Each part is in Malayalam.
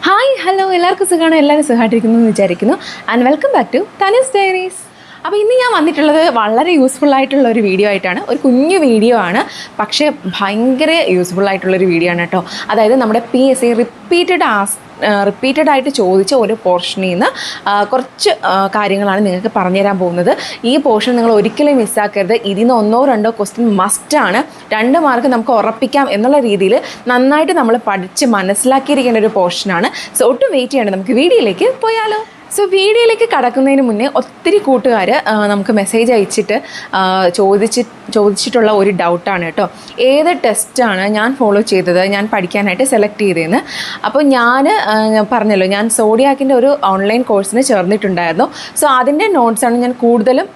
ഹായ് ഹലോ എല്ലാവർക്കും സുഖമാണ്. എല്ലാവരും സുഖമായിട്ടിരിക്കുന്നു എന്ന് വിചാരിക്കുന്നു. And welcome back to Thanu's diaries. അപ്പോൾ ഇന്ന് ഞാൻ വന്നിട്ടുള്ളത് വളരെ യൂസ്ഫുൾ ആയിട്ടുള്ള ഒരു വീഡിയോ ആയിട്ടാണ്. ഒരു കുഞ്ഞു വീഡിയോ ആണ്, പക്ഷേ ഭയങ്കര യൂസ്ഫുൾ ആയിട്ടുള്ളൊരു വീഡിയോ ആണ് കേട്ടോ. അതായത് നമ്മുടെ PSC റിപ്പീറ്റഡ് ആയിട്ട് ചോദിച്ച ഒരു പോർഷനിൽ നിന്ന് കുറച്ച് കാര്യങ്ങളാണ് നിങ്ങൾക്ക് പറഞ്ഞുതരാൻ പോകുന്നത്. ഈ പോർഷൻ നിങ്ങൾ ഒരിക്കലും മിസ്സാക്കരുത്. ഇതിൽ നിന്ന് 1-2 ക്വസ്റ്റ്യൻ മസ്റ്റാണ്. 2 മാർക്ക് നമുക്ക് ഉറപ്പിക്കാം എന്നുള്ള രീതിയിൽ നന്നായിട്ട് നമ്മൾ പഠിച്ച് മനസ്സിലാക്കിയിരിക്കേണ്ട ഒരു പോർഷനാണ്. സോ ഒട്ടും വെയിറ്റ് ചെയ്യേണ്ട, നമുക്ക് വീഡിയോയിലേക്ക് പോയാലോ. സോ വീഡിയോയിലേക്ക് കടക്കുന്നതിന് മുന്നേ ഒത്തിരി കൂട്ടുകാർ നമുക്ക് മെസ്സേജ് അയച്ചിട്ട് ചോദിച്ചിട്ടുള്ള ഒരു ഡൗട്ടാണ് കേട്ടോ. ഏത് ടെസ്റ്റാണ് ഞാൻ ഫോളോ ചെയ്തത്, ഞാൻ പഠിക്കാനായിട്ട് സെലക്ട് ചെയ്തതെന്ന്. അപ്പോൾ ഞാൻ പറഞ്ഞല്ലോ, ഞാൻ സോഡിയാക്കിൻ്റെ ഒരു ഓൺലൈൻ കോഴ്സിന് ചേർന്നിട്ടുണ്ടായിരുന്നു. സോ അതിൻ്റെ നോട്ട്സാണ് ഞാൻ കൂടുതലും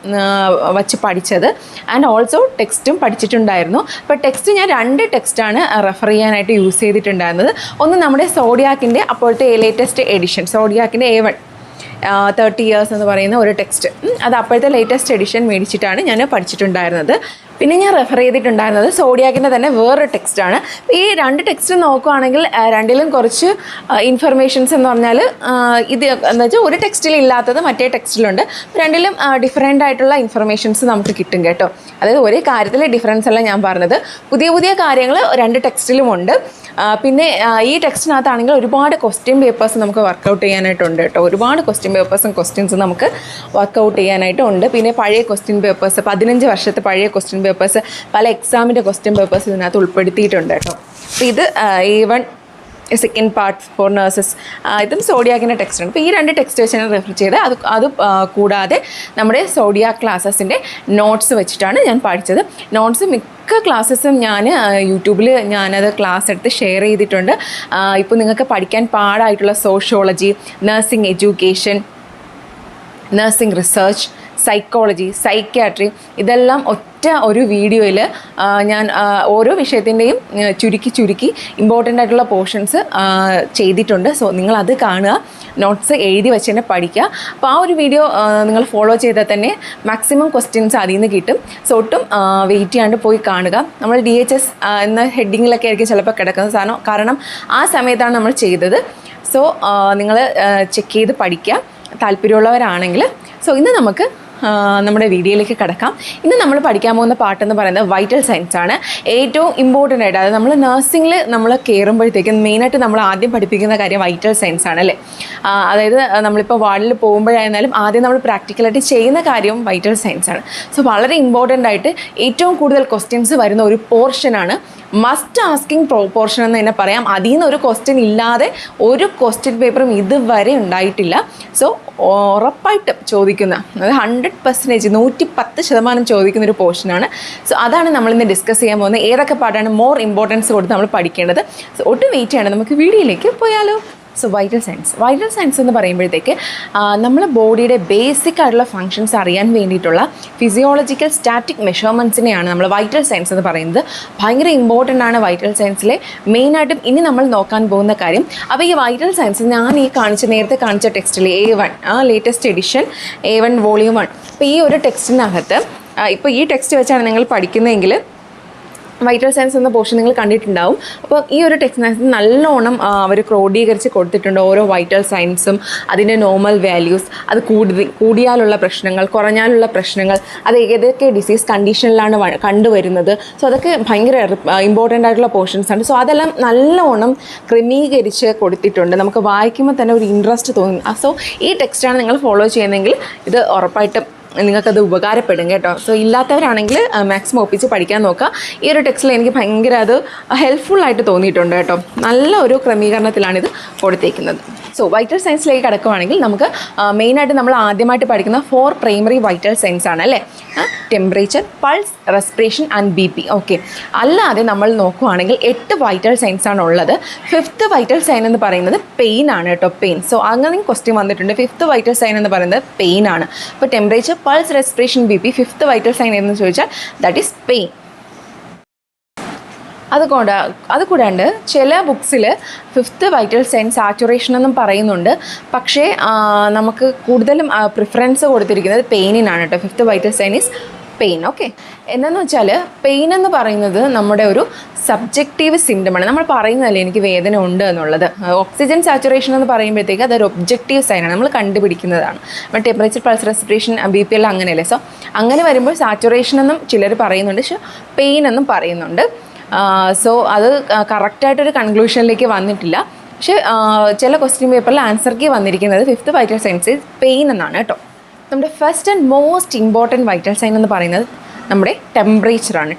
വച്ച് പഠിച്ചത്. ആൻഡ് ഓൾസോ ടെക്സ്റ്റും പഠിച്ചിട്ടുണ്ടായിരുന്നു. അപ്പോൾ ടെക്സ്റ്റ് ഞാൻ 2 ടെക്സ്റ്റാണ് റെഫർ ചെയ്യാനായിട്ട് യൂസ് ചെയ്തിട്ടുണ്ടായിരുന്നത്. ഒന്ന് നമ്മുടെ സോഡിയാക്കിൻ്റെ അപ്പോഴത്തെ ലേറ്റസ്റ്റ് എഡിഷൻ, സോഡിയാക്കിൻ്റെ A1 30 years എന്ന് പറയുന്ന ഒരു ടെക്സ്റ്റ്. അത് അപ്പോഴത്തെ ലേറ്റസ്റ്റ് എഡിഷൻ മേടിച്ചിട്ടാണ് ഞാൻ പഠിച്ചിട്ടുണ്ടായിരുന്നത്. പിന്നെ ഞാൻ റെഫർ ചെയ്തിട്ടുണ്ടായിരുന്നത് സോഡിയാക്കിൻ്റെ തന്നെ വേറൊരു ടെക്സ്റ്റാണ്. ഈ 2 ടെക്സ്റ്റ് നോക്കുകയാണെങ്കിൽ രണ്ടിലും കുറച്ച് ഇൻഫർമേഷൻസ് എന്ന് പറഞ്ഞാൽ ഇത് എന്താ വെച്ചാൽ ഒരു ടെക്സ്റ്റിൽ ഇല്ലാത്തത് മറ്റേ ടെക്സ്റ്റിലുണ്ട്. രണ്ടിലും ഡിഫറെൻ്റ് ആയിട്ടുള്ള ഇൻഫർമേഷൻസ് നമുക്ക് കിട്ടും കേട്ടോ. അതായത് ഒരേ കാര്യത്തിൽ ഡിഫറൻസ് അല്ല ഞാൻ പറഞ്ഞത്, പുതിയ പുതിയ കാര്യങ്ങൾ 2 ടെക്സ്റ്റിലുമുണ്ട്. പിന്നെ ഈ ടെക്സ്റ്റിനകത്താണെങ്കിൽ ഒരുപാട് ക്വസ്റ്റ്യൻ പേപ്പേഴ്സ് നമുക്ക് വർക്കൗട്ട് ചെയ്യാനായിട്ടുണ്ട് കേട്ടോ. ഒരുപാട് ക്വസ്റ്റ്യൻ പേപ്പേഴ്സും ക്വസ്റ്റ്യൻസും നമുക്ക് വർക്കൗട്ട് ചെയ്യാനായിട്ടുണ്ട്. പിന്നെ പഴയ ക്വസ്റ്റ്യൻ പേപ്പേഴ്സ്, 15 വർഷത്തെ പഴയ ക്വസ്റ്റ്യൻ പേപ്പേഴ്സ്, പല എക്സാമിൻ്റെ ക്വസ്റ്റ്യൻ പേപ്പേഴ്സ് ഇതിനകത്ത് ഉൾപ്പെടുത്തിയിട്ടുണ്ട് കേട്ടോ. അപ്പോൾ ഇത് A1 second part four nurses, ഇതും സോഡിയാക്കിൻ്റെ ടെക്സ്റ്റാണ്. അപ്പോൾ ഈ 2 ടെക്സ്റ്റ് വെച്ചാണ് റെഫർ ചെയ്ത്. അത് കൂടാതെ നമ്മുടെ സോഡിയാക് ക്ലാസ്സസിൻ്റെ നോട്ട്സ് വെച്ചിട്ടാണ് ഞാൻ പഠിച്ചത്. നോട്ട്സ് മിക്ക ക്ലാസ്സസും ഞാൻ യൂട്യൂബിൽ ഞാനത് ക്ലാസ് എടുത്ത് ഷെയർ ചെയ്തിട്ടുണ്ട്. ഇപ്പോൾ നിങ്ങൾക്ക് പഠിക്കാൻ പാടായിട്ടുള്ള sociology, nursing education, nursing research, psychology, psychiatry, ഇതെല്ലാം ഒരു വീഡിയോയിൽ ഞാൻ ഓരോ വിഷയത്തിൻ്റെയും ചുരുക്കി ഇമ്പോർട്ടൻ്റ് ആയിട്ടുള്ള പോർഷൻസ് ചെയ്തിട്ടുണ്ട്. സോ നിങ്ങളത് കാണുക, നോട്ട്സ് എഴുതി വെച്ച് തന്നെ പഠിക്കുക. അപ്പോൾ ആ ഒരു വീഡിയോ നിങ്ങൾ ഫോളോ ചെയ്താൽ തന്നെ മാക്സിമം ക്വസ്റ്റ്യൻസ് അതിൽ നിന്ന് കിട്ടും. സോ ഒട്ടും വെയിറ്റ് ചെയ്യാണ്ട് പോയി കാണുക. നമ്മൾ DHS എന്ന ഹെഡിങ്ങിലൊക്കെ ആയിരിക്കും ചിലപ്പോൾ കിടക്കുന്ന സാധനം, കാരണം ആ സമയത്താണ് നമ്മൾ ചെയ്തത്. സോ നിങ്ങൾ ചെക്ക് ചെയ്ത് പഠിക്കുക താല്പര്യമുള്ളവരാണെങ്കിൽ. സോ ഇന്ന് നമുക്ക് നമ്മുടെ വീഡിയോയിലേക്ക് കിടക്കാം. ഇന്ന് നമ്മൾ പഠിക്കാൻ പോകുന്ന പാട്ടെന്ന് പറയുന്നത് വൈറ്റൽ സയൻസ് ആണ്. ഏറ്റവും ഇമ്പോർട്ടൻ്റ് ആയിട്ട്, അതായത് നമ്മൾ നഴ്സിംഗിൽ നമ്മൾ കയറുമ്പോഴത്തേക്കും മെയിനായിട്ട് നമ്മൾ ആദ്യം പഠിപ്പിക്കുന്ന കാര്യം വൈറ്റൽ സയൻസ് ആണ് അല്ലേ. അതായത് നമ്മളിപ്പോൾ വാർഡിൽ പോകുമ്പോഴായിരുന്നാലും ആദ്യം നമ്മൾ പ്രാക്ടിക്കലായിട്ട് ചെയ്യുന്ന കാര്യവും വൈറ്റൽ സയൻസ് ആണ്. സോ വളരെ ഇമ്പോർട്ടൻ്റ് ആയിട്ട് ഏറ്റവും കൂടുതൽ ക്വസ്റ്റ്യൻസ് വരുന്ന ഒരു പോർഷനാണ്, മസ്റ്റ് ആസ്കിങ് പോർഷൻ എന്ന് തന്നെ പറയാം. അതിൽ നിന്ന് ഒരു ക്വസ്റ്റ്യൻ ഇല്ലാതെ ഒരു ക്വസ്റ്റ്യൻ പേപ്പറും ഇതുവരെ ഉണ്ടായിട്ടില്ല. സോ ഉറപ്പായിട്ടും ചോദിക്കുന്ന, അത് 100%, 110% ചോദിക്കുന്ന ഒരു പോർഷനാണ്. സോ അതാണ് നമ്മളിന്ന് ഡിസ്കസ് ചെയ്യാൻ പോകുന്നത്. ഏതൊക്കെ പാട്ടാണ് മോർ ഇമ്പോർട്ടൻസ് കൊടുത്ത് നമ്മൾ പഠിക്കേണ്ടത്. സോ ഒട്ടും വെയിറ്റ് ചെയ്യണം, നമുക്ക് വീഡിയോയിലേക്ക് പോയാലോ. സോ വൈറ്റൽ സയൻസ് എന്ന് പറയുമ്പോഴത്തേക്ക് നമ്മൾ ബോഡിയുടെ ബേസിക് ആയിട്ടുള്ള ഫങ്ഷൻസ് അറിയാൻ വേണ്ടിയിട്ടുള്ള ഫിസിയോളജിക്കൽ സ്റ്റാറ്റിക് മെഷർമെൻറ്റ്സിനെയാണ് നമ്മൾ വൈറ്റൽ സയൻസ് എന്ന് പറയുന്നത്. ഭയങ്കര ഇമ്പോർട്ടൻ്റ് ആണ് വൈറ്റൽ സയൻസിലെ മെയിനായിട്ടും ഇനി നമ്മൾ നോക്കാൻ പോകുന്ന കാര്യം. അപ്പോൾ ഈ വൈറ്റൽ സയൻസ് ഞാൻ നേരത്തെ കാണിച്ച ടെക്സ്റ്റിൽ A1 latest edition A1 volume 1, അപ്പോൾ ഈ ഒരു ടെക്സ്റ്റിനകത്ത് ഇപ്പോൾ ഈ ടെക്സ്റ്റ് വെച്ചാണ് നിങ്ങൾ പഠിക്കുന്നതെങ്കിൽ വൈറ്റൽ സയൻസ് എന്ന പോർഷൻ നിങ്ങൾ കണ്ടിട്ടുണ്ടാവും. അപ്പോൾ ഈ ഒരു ടെക്സ്റ്റിനകത്ത് നല്ലോണം അവർ ക്രോഡീകരിച്ച് കൊടുത്തിട്ടുണ്ട് ഓരോ വൈറ്റൽ സയൻസും, അതിൻ്റെ നോർമൽ വാല്യൂസ്, അത് കൂടിയാലുള്ള പ്രശ്നങ്ങൾ, കുറഞ്ഞാലുള്ള പ്രശ്നങ്ങൾ, അത് ഏതൊക്കെ ഡിസീസ് കണ്ടീഷനിലാണ് കണ്ടുവരുന്നത്. സോ അതൊക്കെ ഭയങ്കര ഇമ്പോർട്ടൻ്റ് ആയിട്ടുള്ള പോർഷൻസാണ്. സോ അതെല്ലാം നല്ലോണം ക്രമീകരിച്ച് കൊടുത്തിട്ടുണ്ട്. നമുക്ക് വായിക്കുമ്പോൾ തന്നെ ഒരു ഇൻട്രസ്റ്റ് തോന്നും. സോ ഈ ടെക്സ്റ്റാണ് നിങ്ങൾ ഫോളോ ചെയ്യുന്നതെങ്കിൽ ഇത് ഉറപ്പായിട്ടും നിങ്ങൾക്കത് ഉപകാരപ്പെടും കേട്ടോ. സോ ഇല്ലാത്തവരാണെങ്കിൽ മാക്സിമം ഒപ്പിച്ച് പഠിക്കാൻ നോക്കുക. ഈ ഒരു ടെക്സ്റ്റിൽ എനിക്ക് ഭയങ്കര അത് ഹെൽപ്ഫുള്ളായിട്ട് തോന്നിയിട്ടുണ്ട് കേട്ടോ. നല്ല ഒരു ക്രമീകരണത്തിലാണിത് കൊടുത്തേക്കുന്നത്. സോ വൈറ്റൽ സയൻസിലേക്ക് കിടക്കുകയാണെങ്കിൽ നമുക്ക് മെയിനായിട്ട് നമ്മൾ ആദ്യമായിട്ട് പഠിക്കുന്ന 4 പ്രൈമറി വൈറ്റൽ സയൻസ് ആണ് അല്ലേ. Temperature, pulse, respiration and BP. Okay, അല്ലാതെ നമ്മൾ നോക്കുകയാണെങ്കിൽ 8 വൈറ്റൽ സയൻസ് ആണ് ഉള്ളത്. 5th വൈറ്റൽ സൈൻ എന്ന് പറയുന്നത് പെയിൻ ആണ് കേട്ടോ, പെയിൻ. സോ അങ്ങനെ ക്വസ്റ്റ്യൻ വന്നിട്ടുണ്ട്. 5th വൈറ്റൽ സൈൻ എന്ന് പറയുന്നത് പെയിൻ ആണ്. അപ്പോൾ temperature, pulse, respiration, BP, 5th vital sign എന്ന് ചോദിച്ചാൽ ദാറ്റ് ഈസ് പെയിൻ. അതുകൂടാണ്ട് ചില ബുക്സിൽ 5th വൈറ്റൽ സൈൻ സാച്ചുറേഷൻ എന്നും പറയുന്നുണ്ട്. പക്ഷേ നമുക്ക് കൂടുതലും പ്രിഫറൻസ് കൊടുത്തിരിക്കുന്നത് പെയിനിനാണ് കേട്ടോ. 5th vital sign is pain. Okay, എന്താണെന്ന് വെച്ചാൽ പെയിൻ എന്ന് പറയുന്നത് നമ്മുടെ ഒരു സബ്ജക്റ്റീവ് സിംറ്റമാണ്. നമ്മൾ പറയുന്നതല്ലേ എനിക്ക് വേദന ഉണ്ട് എന്നുള്ളത്. ഓക്സിജൻ സാച്ചുറേഷൻ എന്ന് പറയുമ്പോഴത്തേക്ക് അതൊരു ഒബ്ജക്റ്റീവ് സൈനാണ്, നമ്മൾ കണ്ടുപിടിക്കുന്നതാണ്. നമ്മൾ ടെമ്പറേച്ചർ, പൾസ്, റെസ്പിറേഷൻ, BP എല്ലാം അങ്ങനെയല്ലേ. സോ അങ്ങനെ വരുമ്പോൾ സാച്ചുറേഷൻ എന്നും ചിലർ പറയുന്നുണ്ട്, പക്ഷേ പെയിൻ എന്നും പറയുന്നുണ്ട്. സോ അത് കറക്റ്റായിട്ടൊരു കൺക്ലൂഷനിലേക്ക് വന്നിട്ടില്ല. പക്ഷേ ചില ക്വസ്റ്റ്യൻ പേപ്പറിൽ ആൻസർ കീ വന്നിരിക്കുന്നത് 5th വൈറ്റൽ സൈൻസ് പെയിൻ എന്നാണ് കേട്ടോ. നമ്മുടെ first and most important vital sign എന്ന് പറയുന്നത് നമ്മുടെ ടെമ്പറേച്ചറാണ്.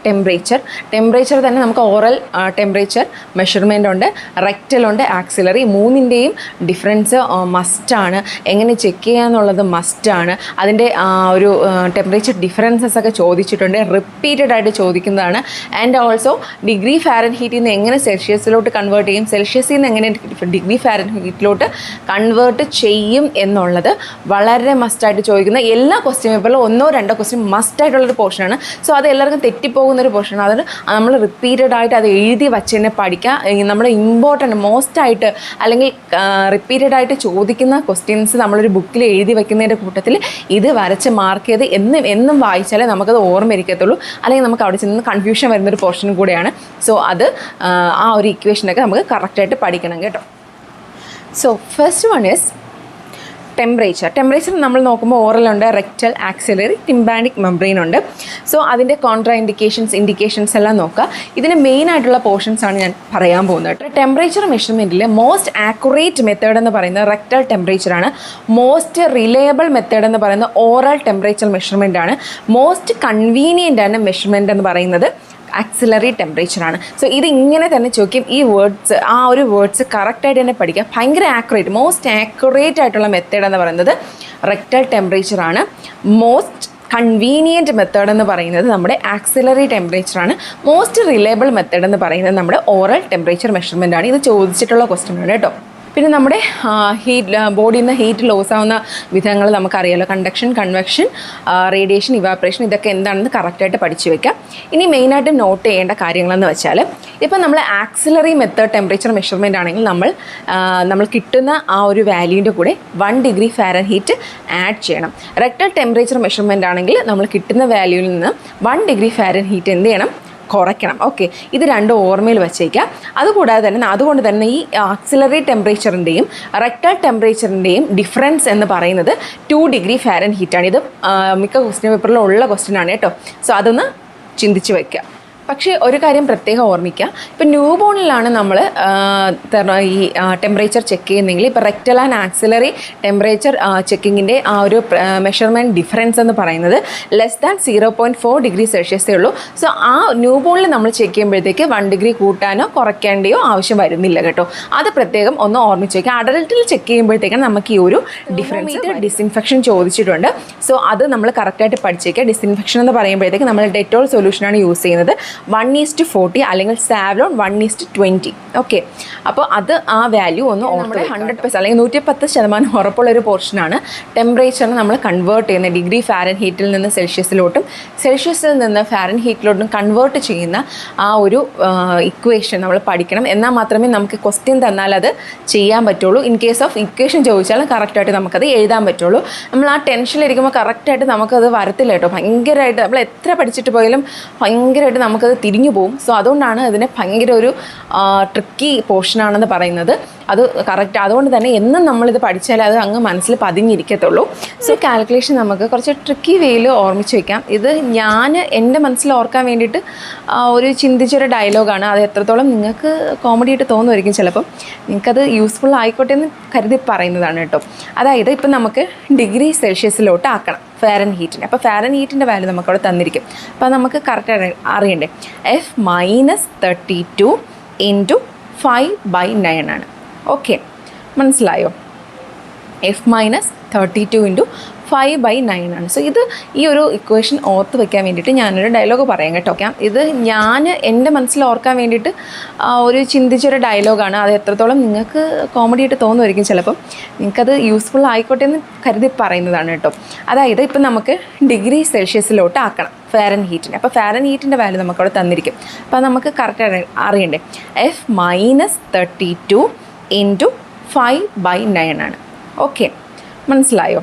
ടെമ്പറേച്ചർ തന്നെ നമുക്ക് ഓറൽ ടെമ്പറേച്ചർ മെഷർമെൻ്റ് ഉണ്ട്, റെക്റ്റലുണ്ട്, ആക്സിലറി. മൂന്നിൻ്റെയും ഡിഫറൻസ് മസ്റ്റാണ്. എങ്ങനെ ചെക്ക് ചെയ്യാന്നുള്ളത് മസ്റ്റാണ്. അതിൻ്റെ ഒരു ടെമ്പറേച്ചർ ഡിഫറൻസസ് ഒക്കെ ചോദിച്ചിട്ടുണ്ട്, റിപ്പീറ്റഡ് ആയിട്ട് ചോദിക്കുന്നതാണ്. ആൻഡ് ഓൾസോ ഡിഗ്രി ഫാരൻഹീറ്റിൽ നിന്ന് എങ്ങനെ സെൽഷ്യസിലോട്ട് കൺവേർട്ട് ചെയ്യും, സെൽഷ്യസിൽ നിന്ന് എങ്ങനെ ഡിഗ്രി ഫാരൻഹീറ്റിലോട്ട് കൺവേർട്ട് ചെയ്യും എന്നുള്ളത് വളരെ മസ്റ്റായിട്ട് ചോദിക്കുന്ന എല്ലാ ക്വസ്റ്റ്യൻ പേപ്പറിലും 1-2 ക്വസ്റ്റ്യൻ മസ്റ്റായിട്ടുള്ളൊരു പോർഷനാണ്. സോ അത് എല്ലാവർക്കും തെറ്റിപ്പോകുന്നൊരു പോർഷനാണ്. അത് നമ്മൾ റിപ്പീറ്റഡ് ആയിട്ട് അത് എഴുതി വച്ച് തന്നെ പഠിക്കുക. നമ്മുടെ ഇമ്പോർട്ടൻറ്റ് മോസ്റ്റായിട്ട് അല്ലെങ്കിൽ റിപ്പീറ്റഡ് ആയിട്ട് ചോദിക്കുന്ന ക്വസ്റ്റ്യൻസ് നമ്മളൊരു ബുക്കിൽ എഴുതി വയ്ക്കുന്നതിൻ്റെ കൂട്ടത്തിൽ ഇത് വരച്ച് മാർക്ക് ചെയ്ത് എന്നും വായിച്ചാലേ നമുക്കത് ഓർമ്മയിരിക്കത്തുള്ളൂ. അല്ലെങ്കിൽ നമുക്ക് അവിടെ ചെന്ന് കൺഫ്യൂഷൻ വരുന്നൊരു പോർഷനും കൂടെയാണ്. സോ അത് ആ ഒരു ഇക്വേഷനൊക്കെ നമുക്ക് കറക്റ്റായിട്ട് പഠിക്കണം കേട്ടോ. So first one is temperature നമ്മൾ നോക്കുമ്പോൾ ഓറലുണ്ട്, റെക്റ്റൽ, ആക്സിലറി, ടിംബാനിക് മെംബ്രെയിൻ ഉണ്ട്. സോ അതിൻ്റെ കോൺട്രാ ഇൻഡിക്കേഷൻസ് എല്ലാം നോക്കുക. ഇതിന് മെയിൻ ആയിട്ടുള്ള പോർഷൻസ് ആണ് ഞാൻ പറയാൻ പോകുന്നത്. ടെമ്പറേച്ചർ മെഷർമെൻറ്റിൽ മോസ്റ്റ് ആക്യുറേറ്റ് മെത്തേഡ് എന്ന് പറയുന്നത് റെക്റ്റൽ ടെമ്പറേച്ചറാണ്. മോസ്റ്റ് റിലയബിൾ മെത്തേഡ് എന്ന് പറയുന്നത് ഓറൽ ടെമ്പറേച്ചർ മെഷർമെൻ്റ് ആണ്. മോസ്റ്റ് കൺവീനിയൻ്റ് ആണ് മെഷർമെൻറ്റ് എന്ന് പറയുന്നത് ആക്സിലറി ടെമ്പറേച്ചറാണ്. സോ ഇത് ഇങ്ങനെ തന്നെ ചോദിക്കും. ഈ വേർഡ്സ് കറക്റ്റായിട്ട് തന്നെ പഠിക്കുക. ഭയങ്കര ആക്യുറേറ്റ്, മോസ്റ്റ് ആക്യുറേറ്റ് ആയിട്ടുള്ള മെത്തേഡ് എന്ന് പറയുന്നത് റെക്റ്റൽ ടെമ്പറേച്ചറാണ്. മോസ്റ്റ് കൺവീനിയൻറ്റ് മെത്തേഡ് എന്ന് പറയുന്നത് നമ്മുടെ ആക്സിലറി ടെമ്പറേച്ചറാണ്. മോസ്റ്റ് റിലയബിൾ മെത്തേഡ് എന്ന് പറയുന്നത് നമ്മുടെ ഓറൽ ടെമ്പറേച്ചർ മെഷർമെൻ്റ് ആണ്. ഇത് ചോദിച്ചിട്ടുള്ള ക്വസ്റ്റ്യൻ ആണ് കേട്ടോ. പിന്നെ നമ്മുടെ ബോഡിയിൽ നിന്ന് ഹീറ്റ് ലോസ് ആവുന്ന വിധങ്ങൾ നമുക്കറിയാമല്ലോ. കണ്ടക്ഷൻ, കൺവെക്ഷൻ, റേഡിയേഷൻ, ഇവാപ്പറേഷൻ, ഇതൊക്കെ എന്താണെന്ന് കറക്റ്റായിട്ട് പഠിച്ചു വെക്കാം. ഇനി മെയിനായിട്ട് നോട്ട് ചെയ്യേണ്ട കാര്യങ്ങളെന്ന് വെച്ചാൽ, ഇപ്പം നമ്മൾ ആക്സിലറി മെത്തേഡ് ടെമ്പറേച്ചർ മെഷർമെൻ്റ് ആണെങ്കിൽ നമ്മൾ കിട്ടുന്ന ആ ഒരു വാല്യൂവിൻ്റെ കൂടെ 1 ഡിഗ്രി ഫാരൻഹീറ്റ് ആഡ് ചെയ്യണം. റെക്റ്റൽ ടെമ്പറേച്ചർ മെഷർമെൻ്റ് ആണെങ്കിൽ നമ്മൾ കിട്ടുന്ന വാല്യൂവിൽ നിന്ന് 1 ഡിഗ്രി ഫാരൻഹീറ്റ് എന്ത് ചെയ്യണം, കുറയ്ക്കണം. ഓക്കെ, ഇത് രണ്ടും ഓർമ്മയിൽ വെച്ചേക്കാം. അതുകൊണ്ട് തന്നെ ഈ ആക്സിലറി ടെമ്പറേച്ചറിൻ്റെയും റെക്റ്റൽ ടെമ്പറേച്ചറിൻ്റെയും ഡിഫറൻസ് എന്ന് പറയുന്നത് 2 ഡിഗ്രി ഫാരൻഹീറ്റാണ്. ഇത് മിക്ക ക്വസ്റ്റ്യൻ പേപ്പറിലും ഉള്ള ക്വസ്റ്റ്യൻ ആണ് കേട്ടോ. സോ അതൊന്ന് ചിന്തിച്ച് വയ്ക്കുക. പക്ഷേ ഒരു കാര്യം പ്രത്യേകം ഓർമ്മിക്കുക, ഇപ്പോൾ ന്യൂ ബോണിലാണ് നമ്മൾ ഈ ടെമ്പറേച്ചർ ചെക്ക് ചെയ്യുന്നെങ്കിൽ ഇപ്പോൾ റെക്റ്റൽ ആൻഡ് ആക്സിലറി ടെമ്പറേച്ചർ ചെക്കിങ്ങിൻ്റെ ആ ഒരു മെഷർമെൻറ്റ് ഡിഫറൻസ് എന്ന് പറയുന്നത് <0.4 ഡിഗ്രി സെൽഷ്യസേ ഉള്ളൂ. സോ ആ ന്യൂ ബോണിൽ നമ്മൾ ചെക്ക് ചെയ്യുമ്പോഴത്തേക്ക് 1 ഡിഗ്രി കൂട്ടാനോ കുറയ്ക്കേണ്ടയോ ആവശ്യം വരുന്നില്ല കേട്ടോ. അത് പ്രത്യേകം ഒന്ന് ഓർമ്മിച്ച് വയ്ക്കുക. അഡൽട്ടിൽ ചെക്ക് ചെയ്യുമ്പോഴത്തേക്കാണ് നമുക്ക് ഈ ഒരു ഡിഫറൻസ്. ഡിസിൻഫെക്ഷൻ ചോദിച്ചിട്ടുണ്ട്. സോ അത് നമ്മൾ കറക്റ്റായിട്ട് പഠിച്ചേക്കുക. ഡിസിൻഫെക്ഷൻ എന്ന് പറയുമ്പോഴത്തേക്ക് നമ്മൾ ഡെറ്റോൾ സൊല്യൂഷനാണ് യൂസ് ചെയ്യുന്നത്. 1:40 അല്ലെങ്കിൽ സാവ്ലോൺ 1:20. ഓക്കെ, അപ്പോൾ അത് ആ വാല്യൂ ഒന്ന് നമ്മുടെ 100% അല്ലെങ്കിൽ 110% ഉറപ്പുള്ളൊരു പോർഷനാണ്. ടെമ്പറേച്ചറിന് നമ്മൾ കൺവേർട്ട് ചെയ്യുന്ന ഡിഗ്രി ഫാരൻഹീറ്റിൽ നിന്ന് സെൽഷ്യസിലോട്ടും സെൽഷ്യസിൽ നിന്ന് ഫാരൻഹീറ്റിലോട്ടും കൺവേർട്ട് ചെയ്യുന്ന ആ ഒരു ഇക്വേഷൻ നമ്മൾ പഠിക്കണം. എന്നാൽ മാത്രമേ നമുക്ക് ക്വസ്റ്റ്യൻ തന്നാൽ അത് ചെയ്യാൻ പറ്റുള്ളൂ. ഇൻ കേസ് ഓഫ് ഇക്വേഷൻ ചോദിച്ചാൽ കറക്റ്റായിട്ട് നമുക്കത് എഴുതാൻ പറ്റുള്ളൂ. നമ്മൾ ആ ടെൻഷനിലിരിക്കുമ്പോൾ കറക്റ്റായിട്ട് നമുക്കത് വരത്തില്ല കേട്ടോ. ഭയങ്കരമായിട്ട് നമ്മൾ എത്ര പഠിച്ചിട്ട് പോയാലും ഭയങ്കരമായിട്ട് നമുക്കത് തിരിഞ്ഞു പോകും. സോ അതുകൊണ്ടാണ് അതിനെ ഭയങ്കര ഒരു ട്രിക്കി പോർഷനാണെന്ന് പറയുന്നത്. അത് കറക്റ്റ്. അതുകൊണ്ട് തന്നെ എന്നും നമ്മളിത് പഠിച്ചാൽ അത് അങ്ങ് മനസ്സിൽ പതിഞ്ഞിരിക്കത്തുള്ളൂ. സോ കാൽക്കുലേഷൻ നമുക്ക് കുറച്ച് ട്രിക്കി വേയിൽ ഓർമ്മിച്ച് വയ്ക്കാം. ഇത് ഞാൻ എൻ്റെ മനസ്സിൽ ഓർക്കാൻ വേണ്ടിയിട്ട് ഒരു ചിന്തിച്ചൊരു ഡയലോഗാണ്. അത് എത്രത്തോളം നിങ്ങൾക്ക് കോമഡി ആയിട്ട് തോന്നുമായിരിക്കും, ചിലപ്പം നിങ്ങൾക്കത് യൂസ്ഫുൾ ആയിക്കോട്ടെ എന്ന് കരുതി പറയുന്നതാണ് കേട്ടോ. അതായത് ഇപ്പം നമുക്ക് ഡിഗ്രി സെൽഷ്യസിലോട്ട് ആക്കണം ഫാരൻഹീറ്റിന്. അപ്പോൾ ഫാരൻഹീറ്റിൻ്റെ വാല്യൂ നമുക്കവിടെ തന്നിരിക്കും. അപ്പോൾ നമുക്ക് കറക്റ്റ് അറിയണ്ടേ. F-32 × 5/9 ആണ്. ഓക്കെ, മനസ്സിലായോ? F-32 × 5/9 ആണ്. സോ ഇത് ഈ ഒരു ഇക്വേഷൻ ഓർത്ത് വയ്ക്കാൻ വേണ്ടിയിട്ട് ഞാനൊരു ഡയലോഗ് പറയാം കേട്ടോ. ഇത് ഞാൻ എൻ്റെ മനസ്സിൽ ഓർക്കാൻ വേണ്ടിയിട്ട് ഒരു ചിന്തിച്ചൊരു ഡയലോഗാണ്. അത് എത്രത്തോളം നിങ്ങൾക്ക് കോമഡി ആയിട്ട് തോന്നുമായിരിക്കും, ചിലപ്പം നിങ്ങൾക്കത് യൂസ്ഫുൾ ആയിക്കോട്ടെ എന്ന് കരുതി പറയുന്നതാണ് കേട്ടോ. അതായത് ഇപ്പം നമുക്ക് ഡിഗ്രി സെൽഷ്യസിലോട്ട് ആക്കണം ഫാരൻഹീറ്റിന്. അപ്പോൾ ഫാരൻഹീറ്റിൻ്റെ വാല്യൂ നമുക്കവിടെ തന്നിരിക്കും. അപ്പോൾ നമുക്ക് കറക്റ്റ് അറിയണ്ടേ. F-32 × 5/9 ആണ്. ഓക്കെ, മനസ്സിലായോ?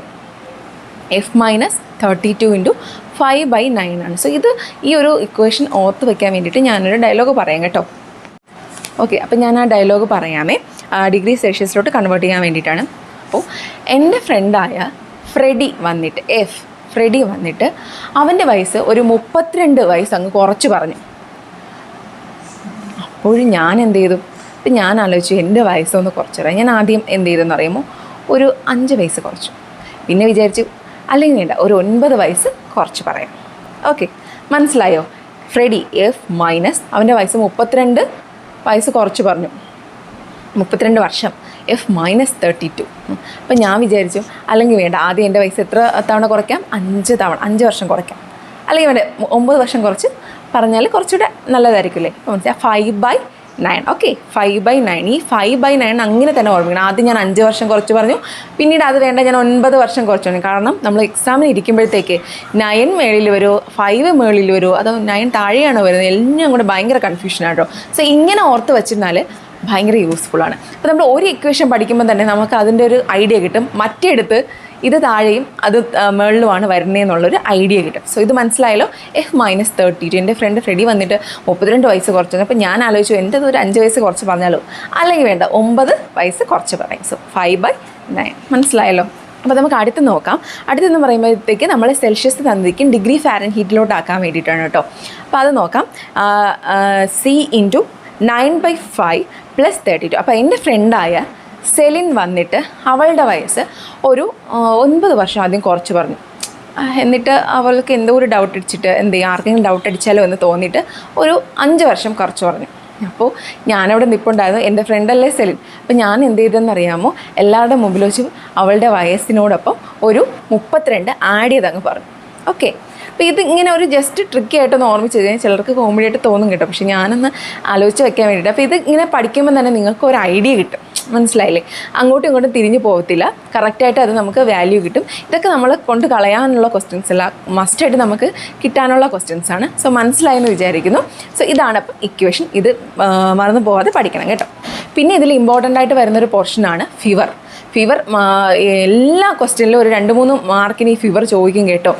F-32 × 5/9 ആണ്. സോ ഇത് ഈ ഒരു ഇക്വേഷൻ ഓർത്ത് വയ്ക്കാൻ വേണ്ടിയിട്ട് ഞാനൊരു ഡയലോഗ് പറയാം കേട്ടോ. ഓക്കെ, അപ്പോൾ ഞാൻ ആ ഡയലോഗ് പറയാമേ. ഡിഗ്രി സെൽഷ്യസിലോട്ട് കൺവേർട്ട് ചെയ്യാൻ വേണ്ടിയിട്ടാണ്. അപ്പോൾ എൻ്റെ ഫ്രണ്ടായ ഫ്രെഡി വന്നിട്ട് അവൻ്റെ വയസ്സ് ഒരു 32 വയസ്സ് അങ്ങ് കുറച്ച് പറഞ്ഞു. അപ്പോഴും ഞാൻ എന്ത് ചെയ്തു, ഇപ്പം ഞാൻ ആലോചിച്ചു എൻ്റെ വയസ്സൊന്ന് കുറച്ച് പറയാം. ഞാൻ ആദ്യം എന്ത് ചെയ്തെന്ന് അറിയുമ്പോൾ ഒരു 5 വയസ്സ് കുറച്ചു. പിന്നെ വിചാരിച്ചു അല്ലെങ്കിൽ വേണ്ട, ഒരു 9 വയസ്സ് കുറച്ച് പറയാം. ഓക്കെ, മനസ്സിലായോ? ഫ്രെഡി F മൈനസ് അവൻ്റെ വയസ്സ് 32 വയസ്സ് കുറച്ച് പറഞ്ഞു, 32 വർഷം F മൈനസ് 32. അപ്പം ഞാൻ വിചാരിച്ചു അല്ലെങ്കിൽ വേണ്ട, ആദ്യം എൻ്റെ വയസ്സ് എത്ര തവണ കുറയ്ക്കാം? 5 വർഷം കുറയ്ക്കാം. അല്ലെങ്കിൽ വേണ്ട 9 വർഷം കുറച്ച് പറഞ്ഞാൽ കുറച്ചുകൂടെ നല്ലതായിരിക്കില്ലേ? മനസ്സിലായി? 5/9. ഓക്കെ, 5/9. ഈ 5/9 അങ്ങനെ തന്നെ ഓർമ്മിക്കണം. ആദ്യം ഞാൻ 5 വർഷം കുറച്ച് പറഞ്ഞു, പിന്നീട് അത് വേണ്ട ഞാൻ 9 വർഷം കുറച്ച് പറഞ്ഞു. കാരണം നമ്മൾ എക്സാമിന് ഇരിക്കുമ്പോഴത്തേക്ക് 9 മേളിൽ വരുമോ 5 മേളിൽ വരുമോ അതോ 9 താഴെയാണോ വരുന്നത്, എല്ലാം കൂടെ ഭയങ്കര കൺഫ്യൂഷനാട്ടോ. സോ ഇങ്ങനെ ഓർത്ത് വെച്ചിരുന്നാൽ ഭയങ്കര യൂസ്ഫുള്ളാണ്. അപ്പോൾ നമ്മൾ ഒരു ഇക്വേഷൻ പഠിക്കുമ്പോൾ തന്നെ നമുക്ക് അതിൻ്റെ ഒരു ഐഡിയ കിട്ടും. മറ്റെടുത്ത് ഇത് താഴെയും അത് മുകളിലുമാണ് വരുന്നതെന്നുള്ളൊരു ഐഡിയ കിട്ടും. സോ ഇത് മനസ്സിലായല്ലോ. F minus 32. എൻ്റെ ഫ്രണ്ട് ഫ്രെഡി വന്നിട്ട് 32 വയസ്സ് കുറച്ച്. അപ്പോൾ ഞാൻ ആലോചിച്ചു എൻ്റെ ഒരു 5 വയസ്സ് കുറച്ച് പറഞ്ഞാലോ, അല്ലെങ്കിൽ വേണ്ട 9 വയസ്സ് കുറച്ച് പറയാം. സോ 5/9. മനസ്സിലായല്ലോ. അപ്പോൾ നമുക്ക് അടുത്ത് നോക്കാം. അടുത്തെന്ന് പറയുമ്പോഴത്തേക്ക് നമ്മൾ സെൽഷ്യസ് തന്നിരിക്കും ഡിഗ്രി ഫാരൻഹീറ്റിലോട്ടാക്കാൻ വേണ്ടിയിട്ടാണ് കേട്ടോ. അപ്പോൾ അത് നോക്കാം. C × 9/5 + 32. അപ്പോൾ എൻ്റെ ഫ്രണ്ടായ സെലിൻ വന്നിട്ട് അവളുടെ വയസ്സ് ഒരു 9 വർഷം ആദ്യം കുറച്ച് പറഞ്ഞു. എന്നിട്ട് അവൾക്ക് എന്തോ ഒരു ഡൗട്ട് അടിച്ചിട്ട് ആർക്കെങ്കിലും ഡൗട്ട് അടിച്ചാലോ എന്ന് തോന്നിയിട്ട് ഒരു 5 വർഷം കുറച്ച് പറഞ്ഞു. അപ്പോൾ ഞാനവിടെ നിൽപ്പുണ്ടായിരുന്നു, എൻ്റെ ഫ്രണ്ടല്ലേ സെലിൻ. അപ്പോൾ ഞാൻ എന്ത് ചെയ്തെന്നറിയാമോ, എല്ലാവരുടെ മുമ്പിൽ വെച്ച് അവളുടെ വയസ്സിനോടൊപ്പം ഒരു 32 ആഡ് ചെയ്തങ്ങ് പറഞ്ഞു. ഓക്കെ, അപ്പോൾ ഇത് ഇങ്ങനെ ഒരു ജസ്റ്റ് ട്രിക്കി ആയിട്ടൊന്ന് ഓർമ്മിച്ച് കഴിഞ്ഞാൽ ചിലർക്ക് കോമഡി ആയിട്ട് തോന്നും കേട്ടോ. പക്ഷേ ഞാനൊന്ന് ആലോചിച്ച് വെക്കാൻ വേണ്ടിയിട്ട്. അപ്പോൾ ഇത് ഇങ്ങനെ പഠിക്കുമ്പോൾ തന്നെ നിങ്ങൾക്ക് ഒരു ഐഡിയ കിട്ടും. മനസ്സിലായില്ലേ? അങ്ങോട്ടും ഇങ്ങോട്ടും തിരിഞ്ഞു പോകത്തില്ല, കറക്റ്റായിട്ട് അത് നമുക്ക് വാല്യൂ കിട്ടും. ഇതൊക്കെ നമ്മൾ കൊണ്ട് കളയാനുള്ള ക്വസ്റ്റ്യൻസ് അല്ല, മസ്റ്റായിട്ട് നമുക്ക് കിട്ടാനുള്ള ക്വസ്റ്റ്യൻസ് ആണ്. സോ മനസ്സിലായെന്ന് വിചാരിക്കുന്നു. സോ ഇതാണ് അപ്പം ഇക്വേഷൻ. ഇത് മറന്നു പോകാതെ പഠിക്കണം കേട്ടോ. പിന്നെ ഇതിൽ ഇമ്പോർട്ടൻ്റ് ആയിട്ട് വരുന്നൊരു പോർഷനാണ് ഫീവർ. എല്ലാ ക്വസ്റ്റ്യനിലും ഒരു 2-3 മാർക്കിന് ഈ ഫീവർ ചോദിക്കും കേട്ടോ.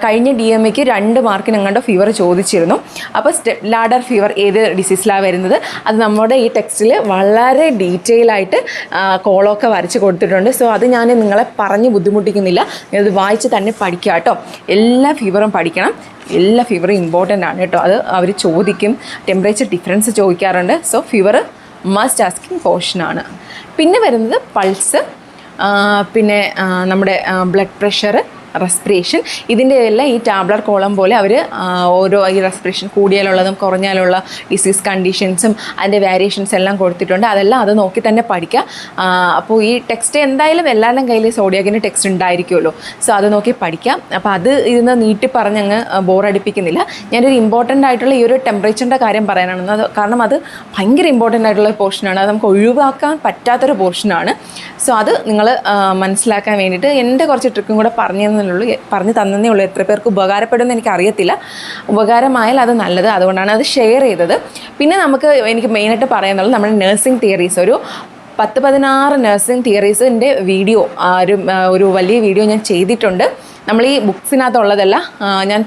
കഴിഞ്ഞ DMAക്ക് 2 മാർക്കിന് എങ്ങാണ്ടോ ഫീവർ ചോദിച്ചിരുന്നു. അപ്പോൾ സ്റ്റെപ്പ് ലാഡർ ഫീവർ ഏത് ഡിസീസിലാണ് വരുന്നത് അത് നമ്മുടെ ഈ ടെക്സ്റ്റിൽ വളരെ ഡീറ്റെയിൽ ആയിട്ട് കോളമൊക്കെ വരച്ച് കൊടുത്തിട്ടുണ്ട്. സോ അത് ഞാൻ നിങ്ങളെ പറഞ്ഞ് ബുദ്ധിമുട്ടിക്കുന്നില്ല, ഇത് വായിച്ച് തന്നെ പഠിക്കുക കേട്ടോ. എല്ലാ ഫീവറും പഠിക്കണം. എല്ലാ ഫീവറും ഇമ്പോർട്ടൻ്റ് ആണ് കേട്ടോ. അത് അവർ ചോദിക്കും. ടെമ്പറേച്ചർ ഡിഫറൻസ് ചോദിക്കാറുണ്ട്. സോ ഫീവർ മസ്റ്റ് ആസ്കിങ് പോർഷനാണ്. പിന്നെ വരുന്നത് പൾസ്, പിന്നെ നമ്മുടെ ബ്ലഡ് പ്രഷർ, റെസ്പിറേഷൻ. ഇതിൻ്റെ എല്ലാം ഈ ടാബ്ലർ കോളം പോലെ അവർ ഓരോ ഈ റെസ്പിറേഷൻ കൂടിയാലുള്ളതും കുറഞ്ഞാലുള്ള ഡിസീസ് കണ്ടീഷൻസും അതിൻ്റെ വേരിയേഷൻസ് എല്ലാം കൊടുത്തിട്ടുണ്ട്. അതെല്ലാം അത് നോക്കി തന്നെ പഠിക്കുക. അപ്പോൾ ഈ ടെക്സ്റ്റ് എന്തായാലും എല്ലാവരുടെയും കയ്യിൽ സോഡിയാക്കിൻ്റെ ടെക്സ്റ്റ് ഉണ്ടായിരിക്കുമല്ലോ. സോ അത് നോക്കി പഠിക്കാം. അപ്പോൾ അത് ഇരുന്ന് നീട്ടി പറഞ്ഞങ്ങ് ബോറടിപ്പിക്കുന്നില്ല. ഞാനൊരു ഇമ്പോർട്ടൻ്റ് ആയിട്ടുള്ള ഈ ഒരു ടെമ്പറേച്ചറിൻ്റെ കാര്യം പറയാനാണ്. കാരണം അത് ഭയങ്കര ഇമ്പോർട്ടൻ്റ് ആയിട്ടുള്ള പോർഷനാണ്. അത് നമുക്ക് ഒഴിവാക്കാൻ പറ്റാത്തൊരു പോർഷനാണ്. സോ അത് നിങ്ങൾ മനസ്സിലാക്കാൻ വേണ്ടിയിട്ട് എൻ്റെ കുറച്ച് ട്രിക്കും കൂടെ പറഞ്ഞു തന്നേ ഉള്ളൂ. എത്ര പേർക്ക് ഉപകാരപ്പെടുമെന്ന് എനിക്കറിയത്തില്ല. ഉപകാരമായാൽ അത് നല്ലത്, അതുകൊണ്ടാണ് അത് ഷെയർ ചെയ്തത്. പിന്നെ എനിക്ക് മെയിനായിട്ട് പറയാനുള്ളത് നമ്മുടെ നഴ്സിംഗ് തിയറീസ്, ഒരു 10-16 നഴ്സിംഗ് തിയറീസിൻ്റെ വീഡിയോ ഒരു വലിയ വീഡിയോ ഞാൻ ചെയ്തിട്ടുണ്ട്. നമ്മൾ ഈ ബുക്സിനകത്തുള്ളതല്ല, ഞാൻ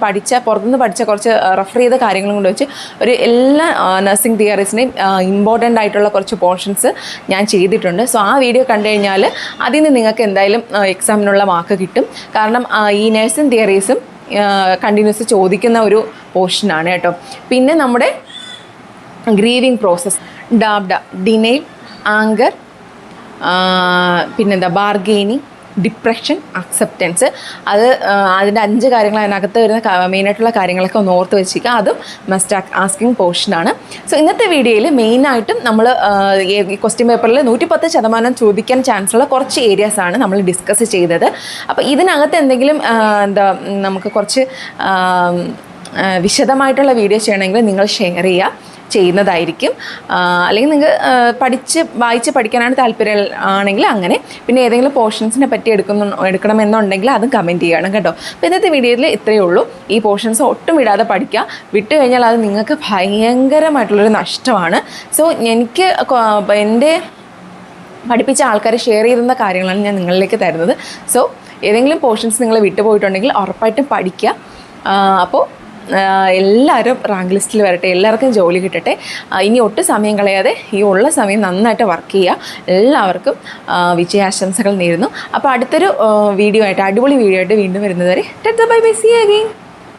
പുറത്തുനിന്ന് പഠിച്ച കുറച്ച് റെഫർ ചെയ്ത കാര്യങ്ങളും കൊണ്ട് വെച്ച് ഒരു എല്ലാ നഴ്സിംഗ് തിയറീസിൻ്റെയും ഇമ്പോർട്ടൻ്റ് ആയിട്ടുള്ള കുറച്ച് പോർഷൻസ് ഞാൻ ചെയ്തിട്ടുണ്ട്. സോ ആ വീഡിയോ കണ്ടു കഴിഞ്ഞാൽ അതിൽ നിന്ന് നിങ്ങൾക്ക് എന്തായാലും എക്സാമിനുള്ള മാർക്ക് കിട്ടും. കാരണം ഈ നഴ്സിംഗ് തിയറീസും കണ്ടിന്യൂസ് ചോദിക്കുന്ന ഒരു പോർഷനാണ് കേട്ടോ. പിന്നെ നമ്മുടെ ഗ്രീവിങ് പ്രോസസ്സ്, ഡാബ്ഡ, ഡിനൈൽ, ആങ്കർ, പിന്നെന്താ ബാർഗെയിനിങ്, ഡിപ്രഷൻ, അക്സെപ്റ്റൻസ്. അതിൻ്റെ 5 കാര്യങ്ങൾ അതിനകത്ത് വരുന്ന മെയിനായിട്ടുള്ള കാര്യങ്ങളൊക്കെ ഒന്ന് ഓർത്ത് വെച്ചിരിക്കുക. അതും മസ്റ്റ് ആസ്കിങ് പോർഷനാണ്. സോ ഇന്നത്തെ വീഡിയോയിൽ മെയിനായിട്ടും നമ്മൾ ഈ ക്വസ്റ്റ്യൻ പേപ്പറിൽ 110% ചോദിക്കാൻ ചാൻസുള്ള കുറച്ച് ഏരിയാസാണ് നമ്മൾ ഡിസ്കസ് ചെയ്തത്. അപ്പോൾ ഇതിനകത്ത് എന്തെങ്കിലും നമുക്ക് കുറച്ച് വിശദമായിട്ടുള്ള വീഡിയോ ചെയ്യണമെങ്കിൽ നിങ്ങൾ ഷെയർ ചെയ്യുന്നതായിരിക്കും. അല്ലെങ്കിൽ നിങ്ങൾക്ക് വായിച്ച് പഠിക്കാനാണ് താല്പര്യം ആണെങ്കിൽ അങ്ങനെ. പിന്നെ ഏതെങ്കിലും പോർഷൻസിനെ പറ്റി എടുക്കണമെന്നുണ്ടെങ്കിൽ അതും കമൻറ്റ് ചെയ്യണം കേട്ടോ. അപ്പോൾ ഇന്നത്തെ വീഡിയോയിൽ ഇത്രയേ ഉള്ളൂ. ഈ പോർഷൻസ് ഒട്ടും വിടാതെ പഠിക്കുക. വിട്ട് കഴിഞ്ഞാൽ അത് നിങ്ങൾക്ക് ഭയങ്കരമായിട്ടുള്ളൊരു നഷ്ടമാണ്. സോ എൻ്റെ പഠിപ്പിച്ച ആൾക്കാർ ഷെയർ ചെയ്യുന്ന കാര്യങ്ങളാണ് ഞാൻ നിങ്ങളിലേക്ക് തരുന്നത്. സോ ഏതെങ്കിലും പോർഷൻസ് നിങ്ങൾ വിട്ടുപോയിട്ടുണ്ടെങ്കിൽ ഉറപ്പായിട്ടും പഠിക്കുക. അപ്പോൾ എല്ലാവരും റാങ്ക് ലിസ്റ്റിൽ വരട്ടെ, എല്ലാവർക്കും ജോലി കിട്ടട്ടെ. ഇനി ഒട്ടും സമയം കളയാതെ ഈ ഉള്ള സമയം നന്നായിട്ട് വർക്ക് ചെയ്യുക. എല്ലാവർക്കും വിജയാശംസകൾ നേരുന്നു. അപ്പോൾ അടുത്തൊരു വീഡിയോ ആയിട്ട്, അടിപൊളി വീഡിയോ ആയിട്ട് വീണ്ടും വരുന്നത് വരെ bye bye, see you again.